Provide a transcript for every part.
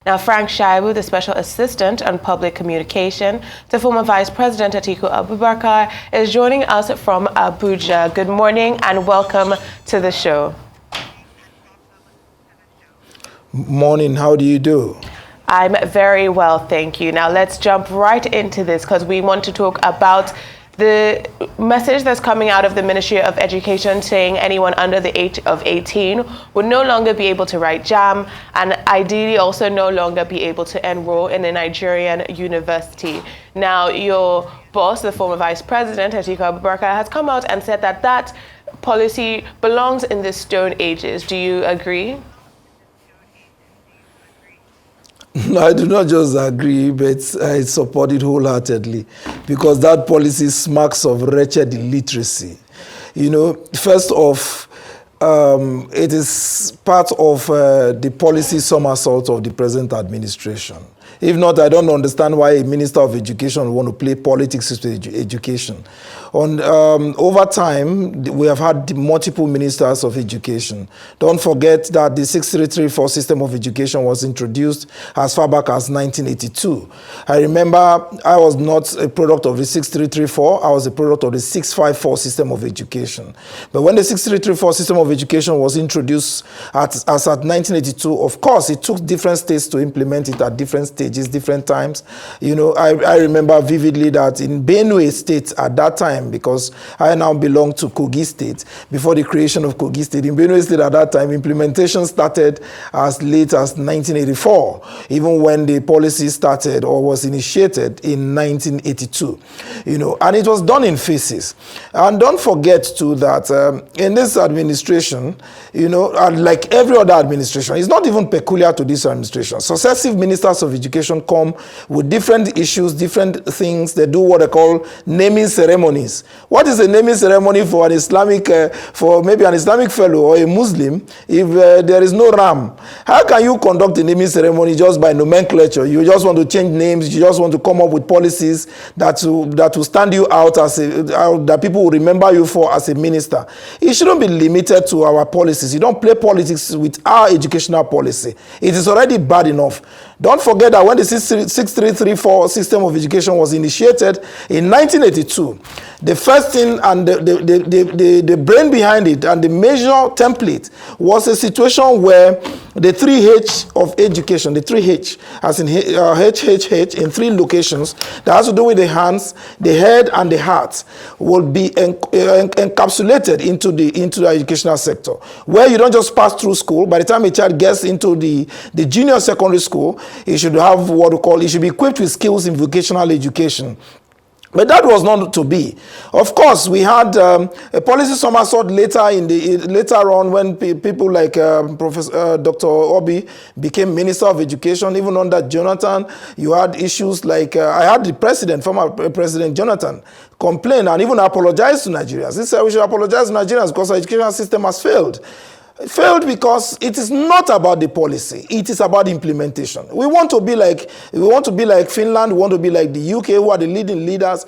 Now, Frank Shaibu, the Special Assistant on Public Communication to former Vice President Atiku Abubakar, is joining us from Abuja. Good morning and welcome to the show. Morning, how do you do? I'm very well, thank you. Now let's jump right into this because we want to talk about the message that's coming out of the Ministry of Education saying anyone under the age of 18 would no longer be able to write JAM and ideally also no longer be able to enroll in a Nigerian university. Now, your boss, the former Vice President, Atiku Abubakar, has come out and said that that policy belongs in the Stone Ages. Do you agree? No, I do not just agree, but I support it wholeheartedly because that policy smacks of wretched illiteracy. You know, first off, it is part of the policy somersault of the present administration. If not, I don't understand why a Minister of Education would want to play politics with education. Over time, we have had multiple ministers of education. Don't forget that the 6334 system of education was introduced as far back as 1982. I remember I was not a product of the 6334, I was a product of the 654 system of education. But when the 6334 system of education was introduced as at 1982, of course, it took different states to implement it at different stages, different times. You know, I remember vividly that in Benue State at that time, because I now belong to Kogi State, before the creation of Kogi State, in Benue State at that time, implementation started as late as 1984, even when the policy started or was initiated in 1982. You know, and it was done in phases. And don't forget too that in this administration, you know, like every other administration, it's not even peculiar to this administration. Successive ministers of education come with different issues, different things. They do what they call naming ceremonies. What is a naming ceremony for an Islamic, for maybe an Islamic fellow or a Muslim if there is no ram? How can you conduct a naming ceremony just by nomenclature? You just want to change names, you just want to come up with policies that will stand you out as that people will remember you for as a minister. It shouldn't be limited to our policies. You don't play politics with our educational policy. It is already bad enough. Don't forget that when the 6334 system of education was initiated in 1982, the first thing and the brain behind it and the major template was a situation where the 3H of education, the 3H, as in HHH in 3 locations, that has to do with the hands, the head, and the heart, will be encapsulated into the educational sector, where you don't just pass through school. By the time a child gets into the junior secondary school, he should have what we call, he should be equipped with skills in vocational education. But that was not to be. Of course, we had a policy somersault later on when people like Professor Dr. Obi became Minister of Education. Even under Jonathan, you had issues like I had the former President Jonathan, complain and even apologize to Nigerians. He said we should apologize to Nigerians because our education system has failed. It failed because it is not about the policy. It is about implementation. We want to be like Finland. We want to be like the UK, who are the leaders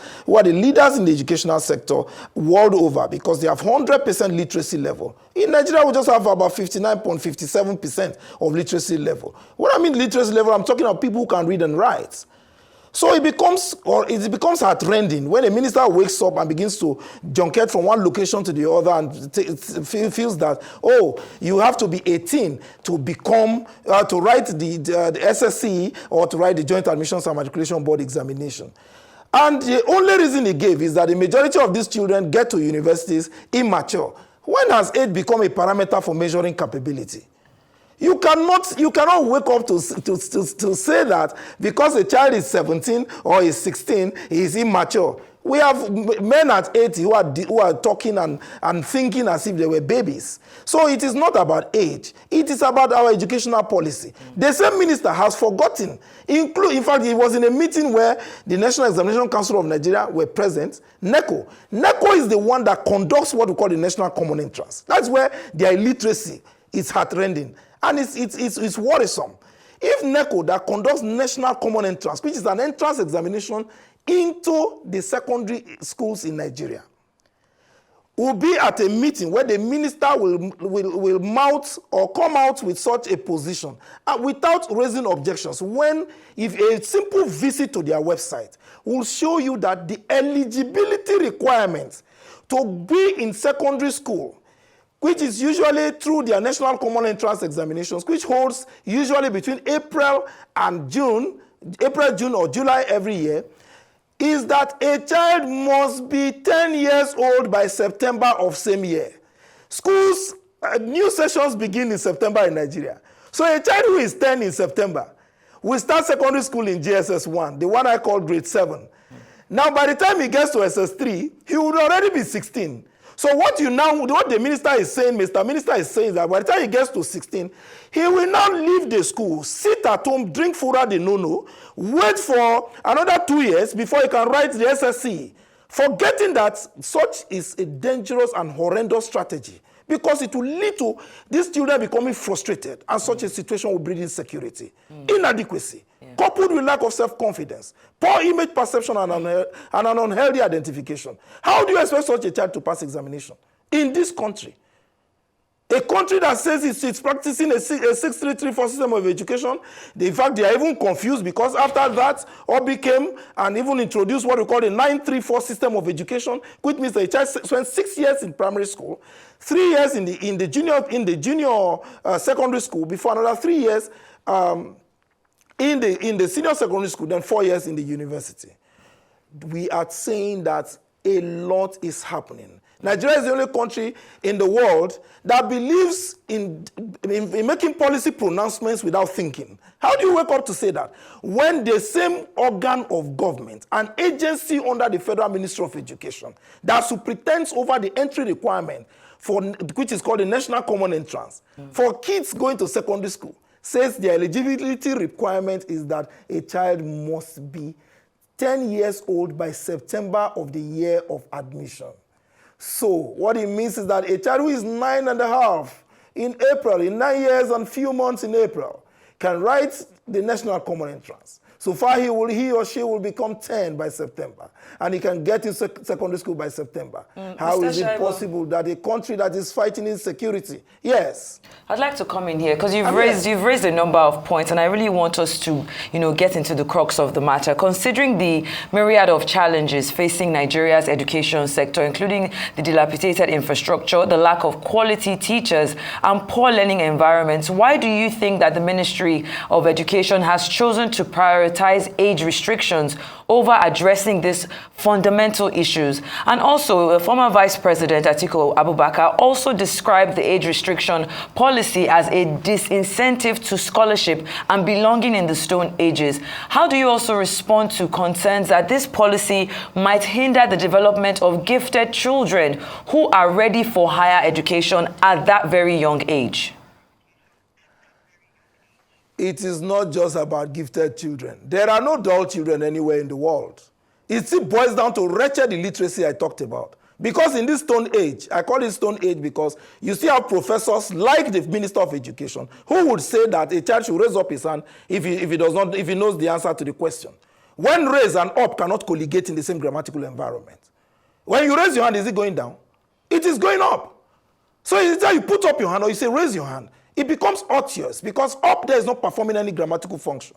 in the educational sector world over because they have 100% literacy level. In Nigeria, we just have about 59.57% of literacy level. When I mean literacy level, I'm talking of people who can read and write. So it becomes heartrending when a minister wakes up and begins to junket from one location to the other and feels that, oh, you have to be 18 to become, to write the SSC or to write the Joint Admissions and Matriculation Board examination. And the only reason he gave is that the majority of these children get to universities immature. When has age become a parameter for measuring capability? You cannot wake up to say that because a child is 17 or is 16, he is immature. We have men at 80 who are talking and thinking as if they were babies. So it is not about age. It is about our educational policy. The same minister has forgotten. In fact, he was in a meeting where the National Examination Council of Nigeria were present. NECO is the one that conducts what we call the National Common Entrance. That's where their illiteracy is heartrending. And it's worrisome. If NECO that conducts National Common Entrance, which is an entrance examination into the secondary schools in Nigeria, will be at a meeting where the minister will mount or come out with such a position without raising objections, when if a simple visit to their website will show you that the eligibility requirements to be in secondary school, which is usually through their National Common Entrance Examinations, which holds usually between April, June or July every year, is that a child must be 10 years old by September of same year. Schools, new sessions begin in September in Nigeria. So a child who is 10 in September will start secondary school in JSS 1, the one I call grade 7. Now, by the time he gets to SS3, he would already be 16. So what the minister is saying, Mr. Minister is saying that by the time he gets to 16, he will now leave the school, sit at home, drink fura de nono, wait for another 2 years before he can write the SSC, forgetting that such is a dangerous and horrendous strategy, because it will lead to these children becoming frustrated, and such a situation will breed insecurity, inadequacy, coupled with lack of self-confidence, poor image perception, and an unhealthy identification. How do you expect such a child to pass examination in this country? A country that says it's practicing a 6334 system of education. In fact, they are even confused, because after that, all became and even introduced what we call the 934 system of education, which means the child spent 6 years in primary school, 3 years in the junior secondary school, before another 3 years in the senior secondary school, then 4 years in the university. We are saying that a lot is happening. Nigeria is the only country in the world that believes in making policy pronouncements without thinking. How do you wake up to say that, when the same organ of government, an agency under the Federal Ministry of Education, that superintends over the entry requirement, which is called the National Common Entrance, for kids going to secondary school, says the eligibility requirement is that a child must be 10 years old by September of the year of admission. So what it means is that a child who is 9.5 in April, in 9 years and few months in April, can write the National Common Entrance. So far, he or she will become 10 by September, and he can get in secondary school by September. How Mr. is it Shaibu, possible that a country that is fighting insecurity? Yes. I'd like to come in here, because you've raised a number of points, and I really want us to, get into the crux of the matter. Considering the myriad of challenges facing Nigeria's education sector, including the dilapidated infrastructure, the lack of quality teachers, and poor learning environments, why do you think that the Ministry of Education has chosen to prioritize age restrictions over addressing these fundamental issues? And also, former Vice President Atiku Abubakar also described the age restriction policy as a disincentive to scholarship and belonging in the Stone Ages. How do you also respond to concerns that this policy might hinder the development of gifted children who are ready for higher education at that very young age? It is not just about gifted children. There are no dull children anywhere in the world. It still boils down to wretched illiteracy I talked about. Because in this Stone Age, I call it Stone Age because you see how professors like the Minister of Education, who would say that a child should raise up his hand if he knows the answer to the question. When raise and up cannot colligate in the same grammatical environment. When you raise your hand, is it going down? It is going up. So either you put up your hand or you say raise your hand. It becomes odious because up there is not performing any grammatical function.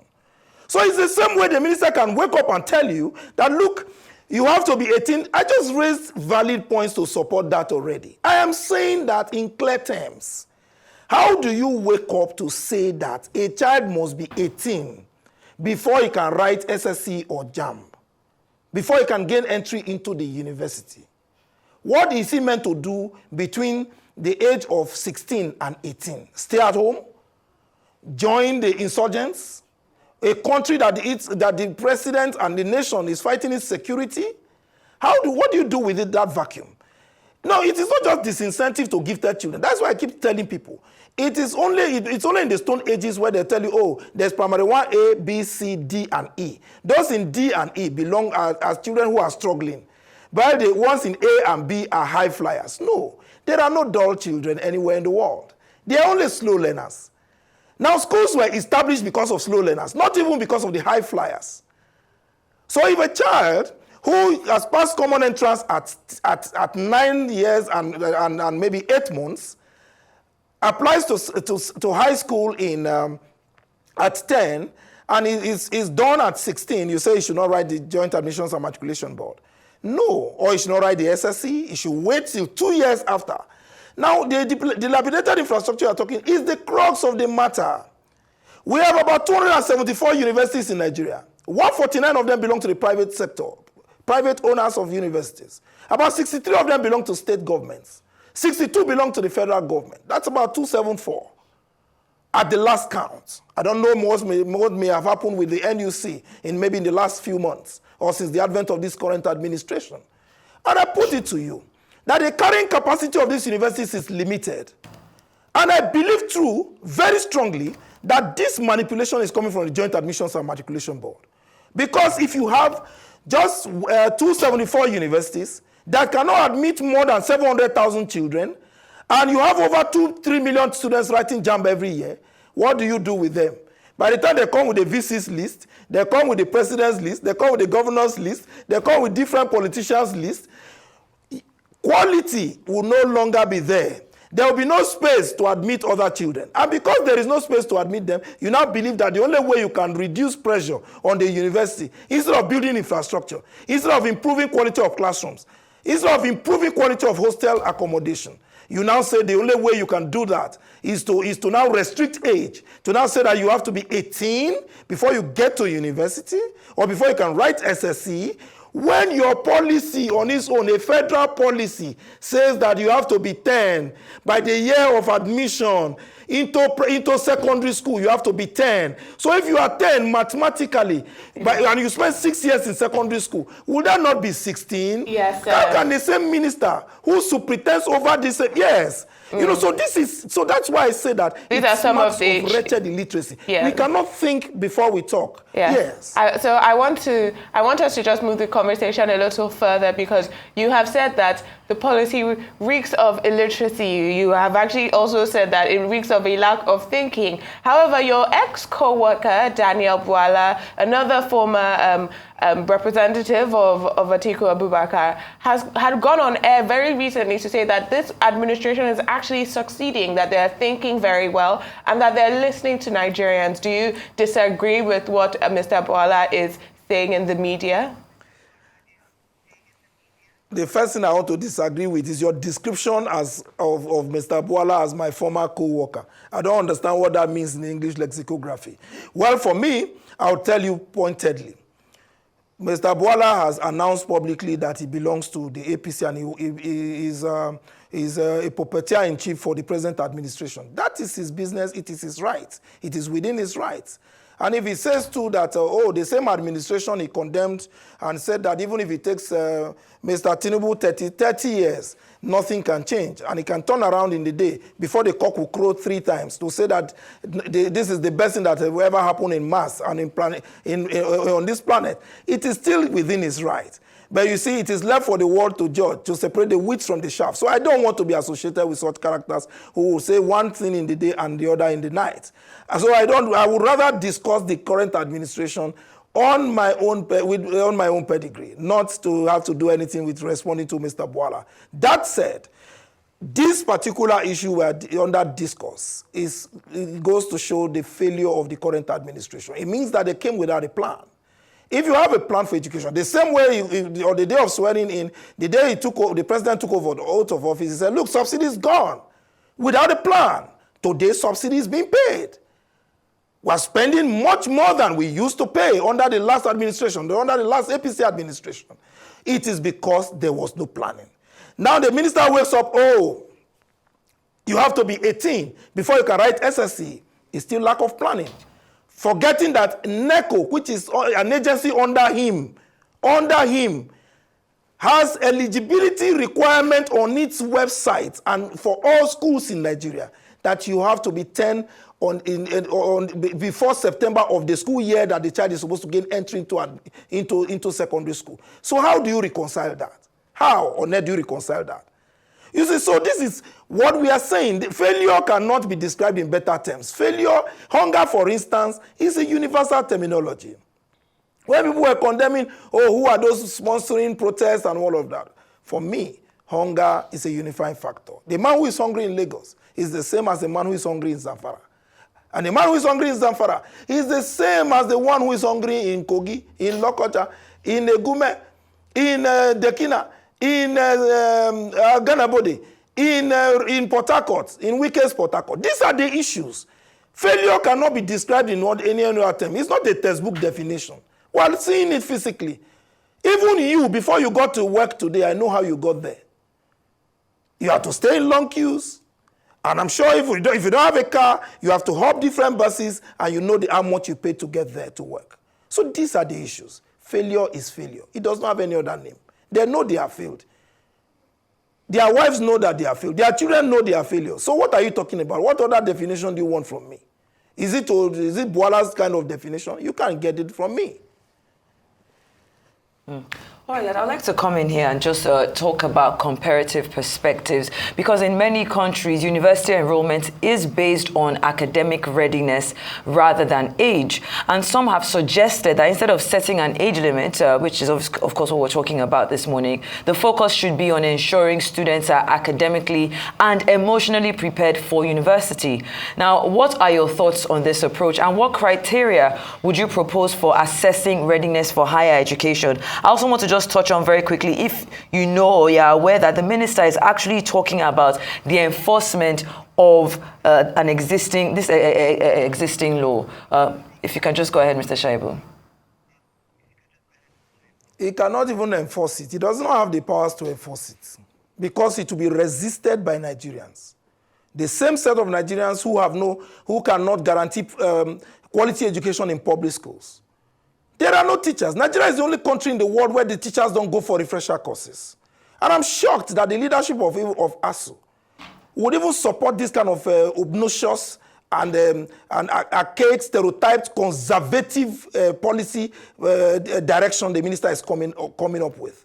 So it's the same way the minister can wake up and tell you that, look, you have to be 18. I just raised valid points to support that already. I am saying that in clear terms. How do you wake up to say that a child must be 18 before he can write SSC or JAMB, before he can gain entry into the university? What is he meant to do between the age of 16 and 18? Stay at home? Join the insurgents? A country that the president and the nation is fighting its security? What do you do with that vacuum? No, it is not just disincentive to gifted children. That's why I keep telling people. It's only in the Stone Ages where they tell you, oh, there's primary 1A, B, C, D, and E. Those in D and E belong as children who are struggling. While the ones in A and B are high flyers. No, there are no dull children anywhere in the world. They are only slow learners. Now, schools were established because of slow learners, not even because of the high flyers. So if a child who has passed common entrance at 9 years and maybe 8 months, applies to high school in at 10, and is done at 16, you say he should not write the Joint Admissions and Matriculation Board. No, or he should not write the SSC, he should wait till 2 years after. Now, the dilapidated infrastructure you're talking is the crux of the matter. We have about 274 universities in Nigeria. 149 of them belong to the private sector, private owners of universities. About 63 of them belong to state governments. 62 belong to the federal government. That's about 274 at the last count. I don't know what may have happened with the NUC in maybe in the last few months or since the advent of this current administration. And I put it to you that the carrying capacity of these universities is limited. And I believe true, very strongly, that this manipulation is coming from the Joint Admissions and Matriculation Board. Because if you have just 274 universities that cannot admit more than 700,000 children, and you have over 3 million students writing JAMB every year, what do you do with them? By the time they come with the VC's list, they come with the president's list, they come with the governor's list, they come with different politicians' lists, quality will no longer be there. There will be no space to admit other children. And because there is no space to admit them, you now believe that the only way you can reduce pressure on the university, instead of building infrastructure, instead of improving quality of classrooms, instead of improving quality of hostel accommodation, you now say the only way you can do that is to now restrict age, to now say that you have to be 18 before you get to university or before you can write SSC, when your policy on its own, a federal policy, says that you have to be 10 by the year of admission into secondary school, you have to be 10. So if you are 10 mathematically, and you spend 6 years in secondary school, would that not be 16? Yes, sir. How can the same minister who superintends over this, yes. You know, so that's why I say that these are some of the wretched illiteracy. Yes. We cannot think before we talk. Yes. Yes. So I want us to just move the conversation a little further, because you have said that the policy reeks of illiteracy. You have actually also said that it reeks of a lack of thinking. However, your ex-co-worker, Daniel Bwala, another former representative of Atiku Abubakar, had gone on air very recently to say that this administration is actually succeeding, that they're thinking very well, and that they're listening to Nigerians. Do you disagree with what Mr. Bwala is saying in the media? The first thing I want to disagree with is your description of Mr. Bwala as my former co-worker. I don't understand what that means in English lexicography. Well, for me, I'll tell you pointedly. Mr. Bwala has announced publicly that he belongs to the APC and he is a puppeteer-in-chief for the present administration. That is his business. It is his right. It is within his rights. And if he says too that, the same administration he condemned and said that even if it takes Mr. Tinubu 30 years, nothing can change. And he can turn around in the day before the cock will crow 3 times to say that this is the best thing that will ever happen in mass and on this planet. It is still within his right. But you see, it is left for the world to judge, to separate the wheat from the chaff. So I don't want to be associated with such characters who will say one thing in the day and the other in the night. So I would rather discuss the current administration on my own pedigree, not to have to do anything with responding to Mr. Bwala. That said, this particular issue we're under discourse it goes to show the failure of the current administration. It means that they came without a plan. If you have a plan for education, the same way on the day of swearing in, the day the president took over the oath of office, he said, look, subsidy is gone. Without a plan, today subsidy is being paid. We're spending much more than we used to pay under the last administration, under the last APC administration. It is because there was no planning. Now the minister wakes up, you have to be 18 before you can write SSC. It's still lack of planning. Forgetting that NECO, which is an agency under him, has eligibility requirement on its website and for all schools in Nigeria that you have to be 10 before September of the school year that the child is supposed to gain entry into secondary school. So how do you reconcile that? How on earth do you reconcile that? You see, so this is what we are saying. The failure cannot be described in better terms. Failure, hunger, for instance, is a universal terminology. When people were condemning, oh, who are those sponsoring protests and all of that? For me, hunger is a unifying factor. The man who is hungry in Lagos is the same as the man who is hungry in Zamfara. And the man who is hungry in Zamfara is the same as the one who is hungry in Kogi, in Lokoja, in Egume, in Dekina, in Ganabode, in Port Harcourt, in Wike's Port Harcourt. These are the issues. Failure cannot be described in any other term. It's not a textbook definition. While seeing it physically, even you, before you got to work today, I know how you got there. You have to stay in long queues. And I'm sure if you don't have a car, you have to hop different buses, and you know how much you pay to get there to work. So these are the issues. Failure is failure. It does not have any other name. They know they have failed. Their wives know that they have failed. Their children know they are failures. So what are you talking about? What other definition do you want from me? Is it Boala's kind of definition? You can't get it from me. All right, I'd like to come in here and just talk about comparative perspectives, because in many countries, university enrollment is based on academic readiness rather than age. And some have suggested that instead of setting an age limit, which is of course what we're talking about this morning, the focus should be on ensuring students are academically and emotionally prepared for university. Now, what are your thoughts on this approach, and what criteria would you propose for assessing readiness for higher education? I also want to just touch on very quickly, if you know or you're aware that the minister is actually talking about the enforcement of an existing law. If you can just go ahead, Mr. Shaibu. He cannot even enforce it. He does not have the powers to enforce it because it will be resisted by Nigerians. The same set of Nigerians who cannot guarantee quality education in public schools. There are no teachers. Nigeria is the only country in the world where the teachers don't go for refresher courses. And I'm shocked that the leadership of ASU would even support this kind of obnoxious and archaic, stereotyped, conservative policy direction the minister is coming up with.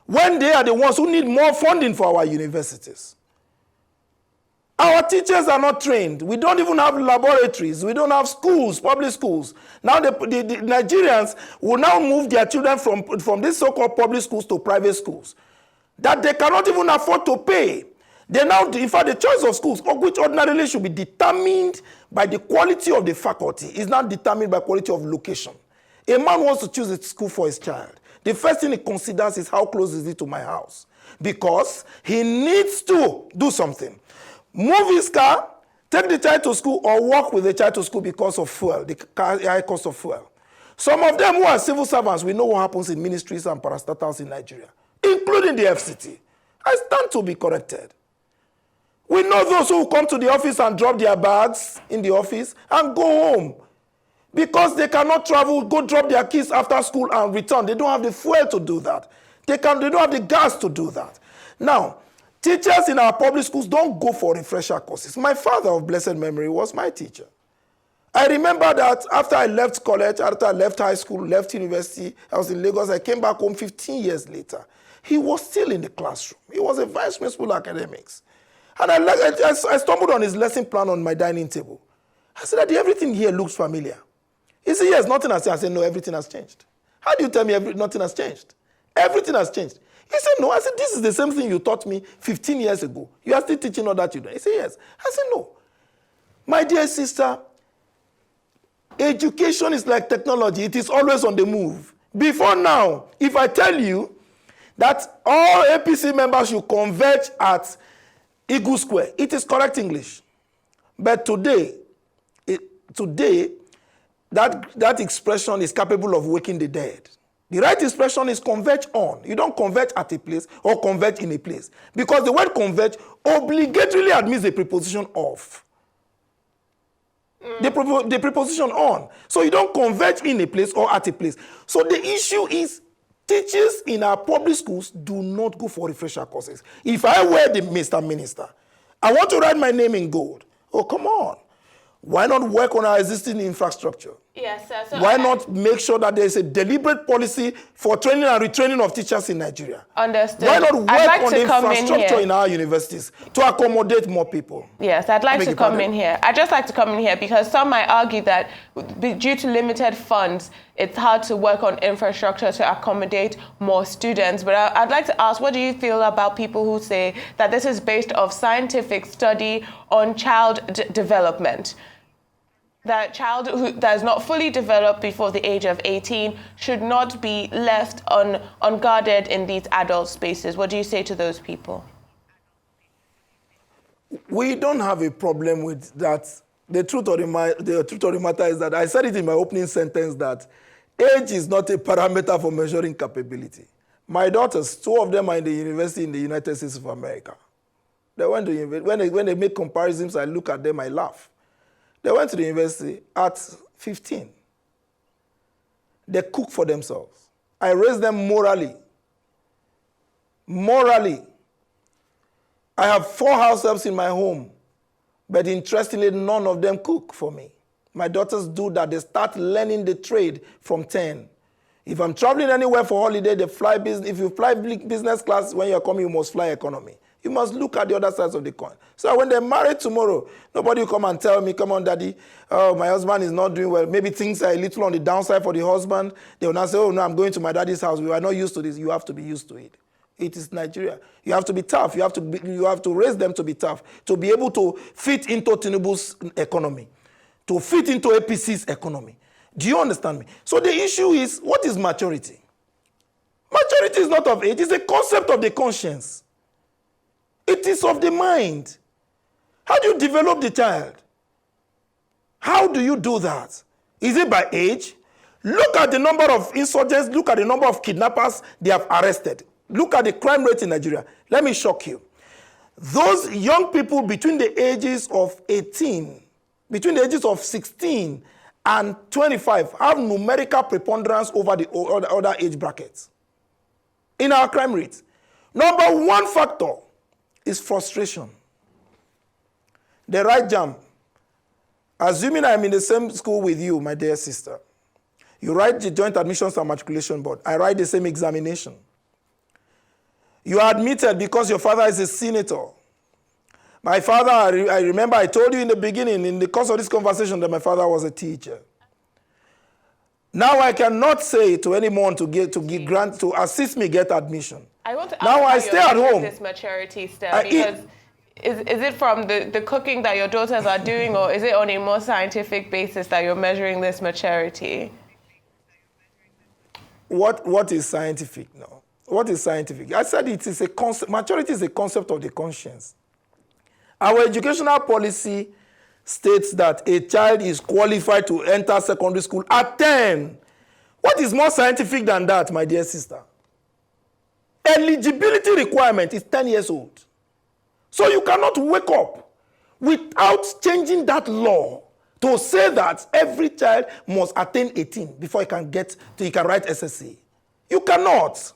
When they are the ones who need more funding for our universities. Our teachers are not trained. We don't even have laboratories. We don't have schools, public schools. Now the Nigerians will now move their children from these so-called public schools to private schools that they cannot even afford to pay. They now, in fact, the choice of schools, which ordinarily should be determined by the quality of the faculty, is now determined by quality of location. A man wants to choose a school for his child. The first thing he considers is how close is it to my house, because he needs to do something. Move his car, take the child to school, or walk with the child to school because of fuel, the high cost of fuel. Some of them who are civil servants, we know what happens in ministries and parastatals in Nigeria, including the FCT. I stand to be corrected. We know those who come to the office and drop their bags in the office and go home because they cannot travel, go drop their kids after school and return. They don't have the fuel to do that. They don't have the gas to do that. Now, teachers in our public schools don't go for refresher courses. My father of blessed memory was my teacher. I remember that after I left college, after I left high school, left university, I was in Lagos, I came back home 15 years later. He was still in the classroom. He was a vice principal academics. And I stumbled on his lesson plan on my dining table. I said, Daddy, everything here looks familiar. He said, yes, nothing has changed. I said, no, everything has changed. How do you tell me nothing has changed? Everything has changed. He said, no. I said, this is the same thing you taught me 15 years ago. You are still teaching other children. He said, yes. I said, no. My dear sister, education is like technology. It is always on the move. Before now, if I tell you that all APC members should converge at Eagle Square, it is correct English. But today, that expression is capable of waking the dead. The right expression is converge on. You don't converge at a place or converge in a place. Because the word converge obligatorily admits the preposition of. The preposition on. So you don't converge in a place or at a place. So the issue is teachers in our public schools do not go for refresher courses. If I were the Mr. Minister, I want to write my name in gold. Oh, come on. Why not work on our existing infrastructure? Yes, sir. So why not make sure that there is a deliberate policy for training and retraining of teachers in Nigeria? Understood. Why not work on the come infrastructure in our universities to accommodate more people? Yes, I'd like to come in here. I'd just like to come in here because some might argue that due to limited funds, it's hard to work on infrastructure to accommodate more students. But I'd like to ask, what do you feel about people who say that this is based off scientific study on child development? That child that is not fully developed before the age of 18 should not be left unguarded in these adult spaces. What do you say to those people? We don't have a problem with that. The truth of the matter is that I said it in my opening sentence that age is not a parameter for measuring capability. My daughters, 2 of them are in the university in the United States of America. They went to university. When they make comparisons, I look at them, I laugh. They went to the university at 15. They cook for themselves. I raised them morally. Morally. I have 4 house helps in my home, but interestingly, none of them cook for me. My daughters do that. They start learning the trade from 10. If I'm traveling anywhere for holiday, they fly business. If you fly business class, when you're coming, you must fly economy. You must look at the other sides of the coin. So when they're married tomorrow, nobody will come and tell me, come on, daddy, oh, my husband is not doing well. Maybe things are a little on the downside for the husband. They will not say, oh, no, I'm going to my daddy's house. We are not used to this. You have to be used to it. It is Nigeria. You have to be tough. You have to raise them to be tough, to be able to fit into Tinubu's economy, to fit into APC's economy. Do you understand me? So the issue is, what is maturity? Maturity is not of age. It's a concept of the conscience. It is of the mind. How do you develop the child? How do you do that? Is it by age? Look at the number of insurgents. Look at the number of kidnappers they have arrested. Look at the crime rate in Nigeria. Let me shock you. Those young people between the ages of 18, between the ages of 16 and 25 have numerical preponderance over the other age brackets in our crime rate. Number 1 factor is frustration. The right jam. Assuming I'm in the same school with you, my dear sister, you write the Joint Admissions and Matriculation Board. I write the same examination. You are admitted because your father is a senator. My father, I remember I told you in the beginning, in the course of this conversation, that my father was a teacher. Now I cannot say to anyone to assist me get admission. I want to ask now I stay at home. This maturity step, because is it from the cooking that your daughters are doing, or is it on a more scientific basis that you're measuring this maturity? What is scientific now? What is scientific? I said it is a concept. Maturity is a concept of the conscience. Our educational policy states that a child is qualified to enter secondary school at 10. What is more scientific than that, my dear sister? Eligibility requirement is 10 years old. So you cannot wake up without changing that law to say that every child must attain 18 before he can write SSC. You cannot.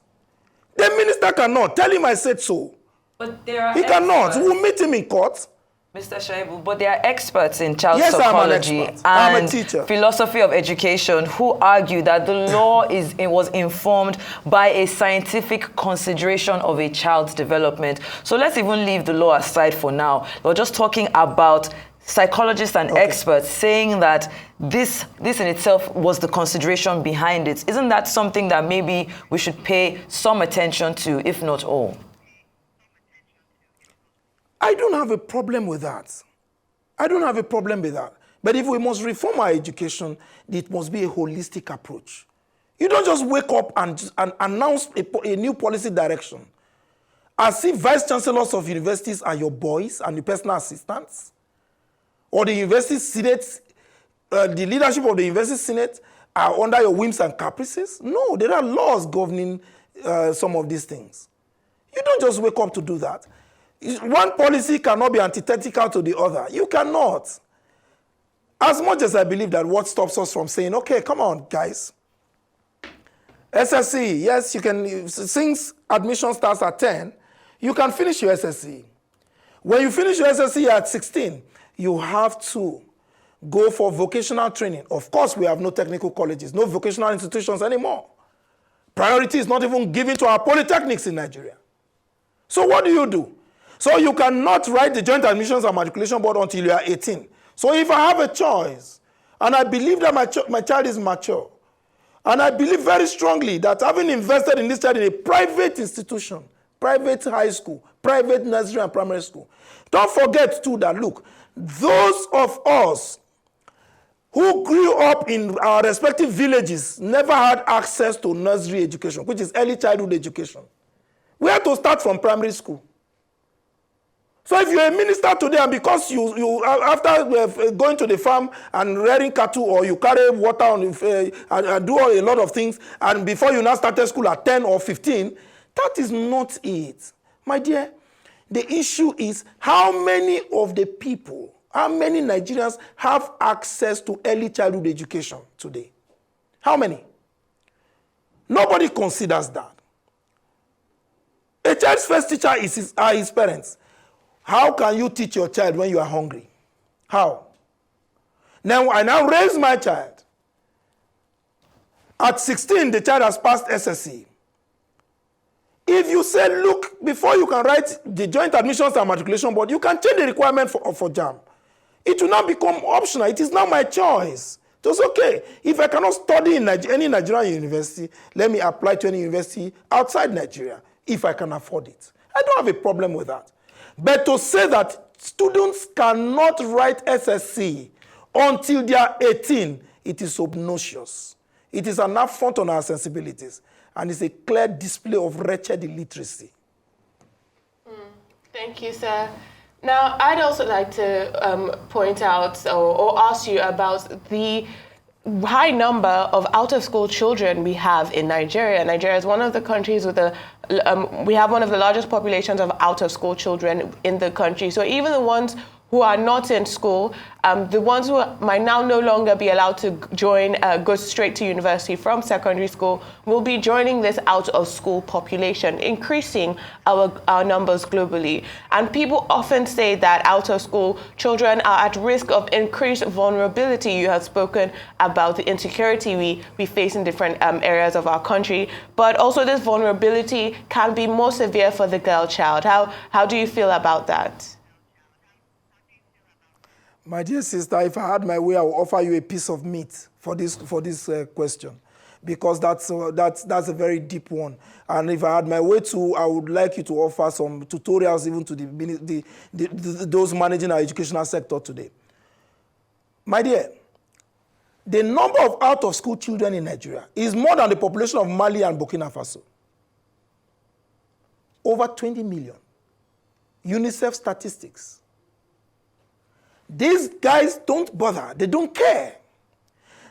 The minister cannot. Tell him I said so. But there are He cannot. We'll meet him in court. Mr. Shaibu, but there are experts in child Yes, psychology I'm an expert. I'm a and teacher. philosophy of education who argue that the law was informed by a scientific consideration of a child's development. So let's even leave the law aside for now. We're just talking about psychologists and experts saying that this in itself was the consideration behind it. Isn't that something that maybe we should pay some attention to, if not all? I don't have a problem with that. I don't have a problem with that. But if we must reform our education, it must be a holistic approach. You don't just wake up and announce a new policy direction as if vice chancellors of universities are your boys and your personal assistants, or the university senate, the leadership of the university senate are under your whims and caprices. No, there are laws governing some of these things. You don't just wake up to do that. One policy cannot be antithetical to the other. You cannot. As much as I believe that what stops us from saying, okay, come on, guys. SSC, yes, you can, since admission starts at 10, you can finish your SSC. When you finish your SSC at 16, you have to go for vocational training. Of course, we have no technical colleges, no vocational institutions anymore. Priority is not even given to our polytechnics in Nigeria. So what do? So you cannot write the Joint Admissions and Matriculation Board until you are 18. So if I have a choice, and I believe that my child is mature, and I believe very strongly that having invested in this child in a private institution, private high school, private nursery and primary school, don't forget too that, look, those of us who grew up in our respective villages never had access to nursery education, which is early childhood education. We had to start from primary school. So if you're a minister today and because you after going to the farm and rearing cattle, or you carry water on and do a lot of things, and before you now started school at 10 or 15, that is not it. My dear, the issue is how many of the people, how many Nigerians have access to early childhood education today? How many? Nobody considers that. A child's first teacher are his parents. How can you teach your child when you are hungry? How? Now, I now raise my child. At 16, the child has passed SSC. If you say, look, before you can write the Joint Admissions and Matriculation Board, you can change the requirement for JAMB. It will now become optional. It is now my choice. It was okay. If I cannot study in any Nigerian university, let me apply to any university outside Nigeria, if I can afford it. I don't have a problem with that. But to say that students cannot write SSC until they are 18, it is obnoxious. It is an affront on our sensibilities, and it's a clear display of wretched illiteracy. Thank you, sir. Now, I'd also like to point out or ask you about the high number of out-of-school children we have in Nigeria. Nigeria is one of the countries with we have one of the largest populations of out-of-school children in the country. So even the ones who are not in school, the ones who might now no longer be allowed to go straight to university from secondary school, will be joining this out-of-school population, increasing our numbers globally. And people often say that out-of-school children are at risk of increased vulnerability. You have spoken about the insecurity we face in different areas of our country, but also this vulnerability can be more severe for the girl child. How do you feel about that? My dear sister, if I had my way, I would offer you a piece of meat for this question, because that's a very deep one. And if I had my way too, I would like you to offer some tutorials even to those managing our educational sector today. My dear, the number of out-of-school children in Nigeria is more than the population of Mali and Burkina Faso. Over 20 million. UNICEF statistics. These guys don't bother. They don't care.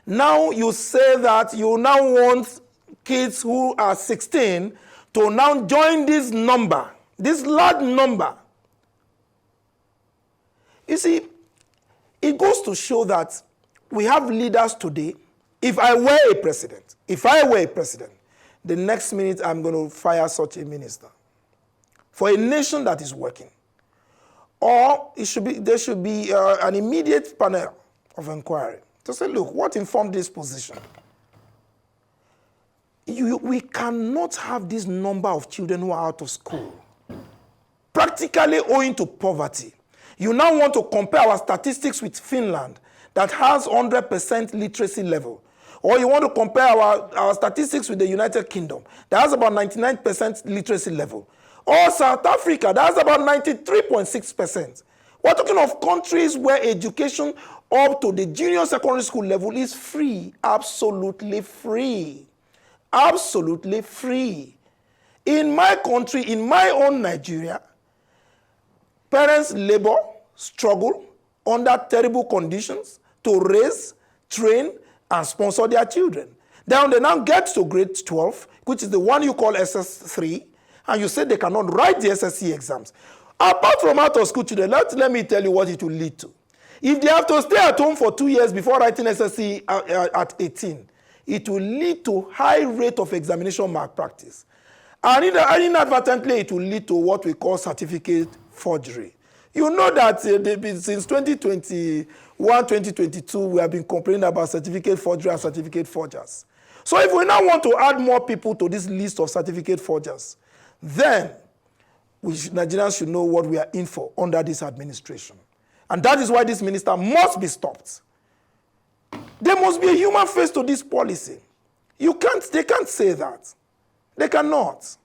Now you say that you now want kids who are 16 to now join this number, this large number. You see, it goes to show that we have leaders today. If I were a president, the next minute I'm going to fire such a minister for a nation that is working. Or there should be an immediate panel of inquiry to say, look, what informed this position? We cannot have this number of children who are out of school, practically owing to poverty. You now want to compare our statistics with Finland, that has 100% literacy level. Or you want to compare our statistics with the United Kingdom, that has about 99% literacy level. Or South Africa, that's about 93.6%. We're talking of countries where education up to the junior secondary school level is free, absolutely free. Absolutely free. In my country, in my own Nigeria, parents labor, struggle under terrible conditions to raise, train, and sponsor their children. Then they now get to grade 12, which is the one you call SS3, and you say they cannot write the SSC exams. Apart from out-of-school children, let me tell you what it will lead to. If they have to stay at home for 2 years before writing SSC at 18, it will lead to high rate of examination malpractice. And inadvertently, it will lead to what we call certificate forgery. You know that since 2021, 2022, we have been complaining about certificate forgery and certificate forgers. So if we now want to add more people to this list of certificate forgers, then Nigerians should know what we are in for under this administration. And that is why this minister must be stopped. There must be a human face to this policy. They can't say that. They cannot.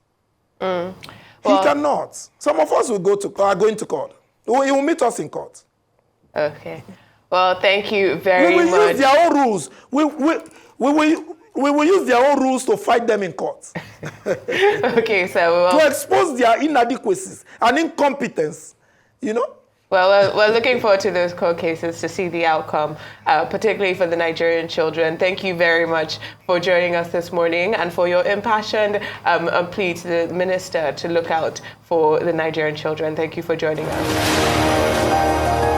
He cannot. Some of us are going to court. He will meet us in court. Okay. Well, thank you very much. We will use their own rules. We will use their own rules to fight them in court. Okay, so to expose their inadequacies and incompetence, Well, we're looking forward to those court cases to see the outcome, particularly for the Nigerian children. Thank you very much for joining us this morning and for your impassioned plea to the minister to look out for the Nigerian children. Thank you for joining us.